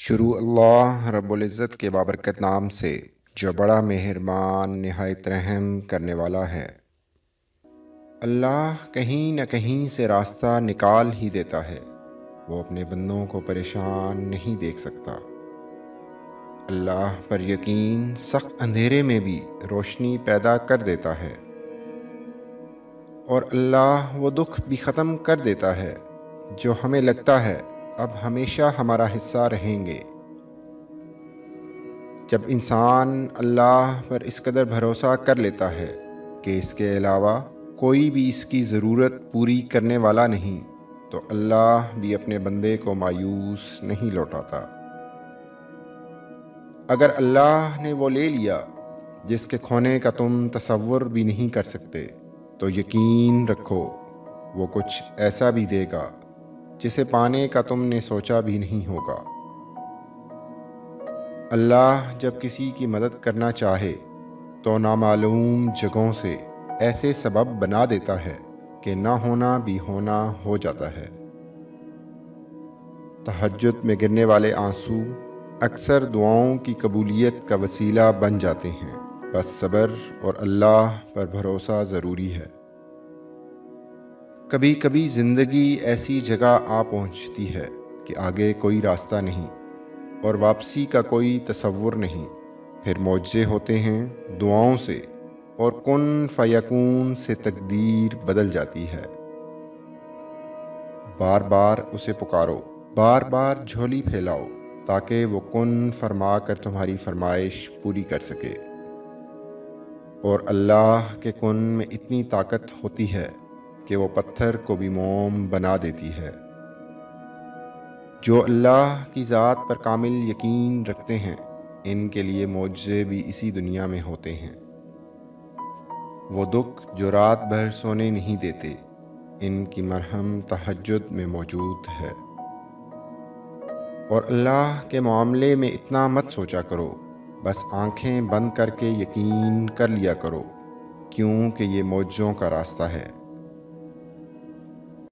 شروع اللہ رب العزت کے بابرکت نام سے جو بڑا مہربان نہایت رحم کرنے والا ہے۔ اللہ کہیں نہ کہیں سے راستہ نکال ہی دیتا ہے، وہ اپنے بندوں کو پریشان نہیں دیکھ سکتا۔ اللہ پر یقین سخت اندھیرے میں بھی روشنی پیدا کر دیتا ہے، اور اللہ وہ دکھ بھی ختم کر دیتا ہے جو ہمیں لگتا ہے اب ہمیشہ ہمارا حصہ رہیں گے۔ جب انسان اللہ پر اس قدر بھروسہ کر لیتا ہے کہ اس کے علاوہ کوئی بھی اس کی ضرورت پوری کرنے والا نہیں، تو اللہ بھی اپنے بندے کو مایوس نہیں لوٹاتا۔ اگر اللہ نے وہ لے لیا جس کے کھونے کا تم تصور بھی نہیں کر سکتے، تو یقین رکھو وہ کچھ ایسا بھی دے گا جسے پانے کا تم نے سوچا بھی نہیں ہوگا۔ اللہ جب کسی کی مدد کرنا چاہے تو نامعلوم جگہوں سے ایسے سبب بنا دیتا ہے کہ نہ ہونا بھی ہونا ہو جاتا ہے۔ تہجد میں گرنے والے آنسو اکثر دعاؤں کی قبولیت کا وسیلہ بن جاتے ہیں، بس صبر اور اللہ پر بھروسہ ضروری ہے۔ کبھی کبھی زندگی ایسی جگہ آ پہنچتی ہے کہ آگے کوئی راستہ نہیں اور واپسی کا کوئی تصور نہیں، پھر معجزے ہوتے ہیں دعاؤں سے، اور کن فیکون سے تقدیر بدل جاتی ہے۔ بار بار اسے پکارو، بار بار جھولی پھیلاؤ، تاکہ وہ کن فرما کر تمہاری فرمائش پوری کر سکے۔ اور اللہ کے کن میں اتنی طاقت ہوتی ہے کہ وہ پتھر کو بھی موم بنا دیتی ہے۔ جو اللہ کی ذات پر کامل یقین رکھتے ہیں، ان کے لیے معجزے بھی اسی دنیا میں ہوتے ہیں۔ وہ دکھ جو رات بھر سونے نہیں دیتے، ان کی مرہم تہجد میں موجود ہے۔ اور اللہ کے معاملے میں اتنا مت سوچا کرو، بس آنکھیں بند کر کے یقین کر لیا کرو، کیونکہ یہ معجزوں کا راستہ ہے۔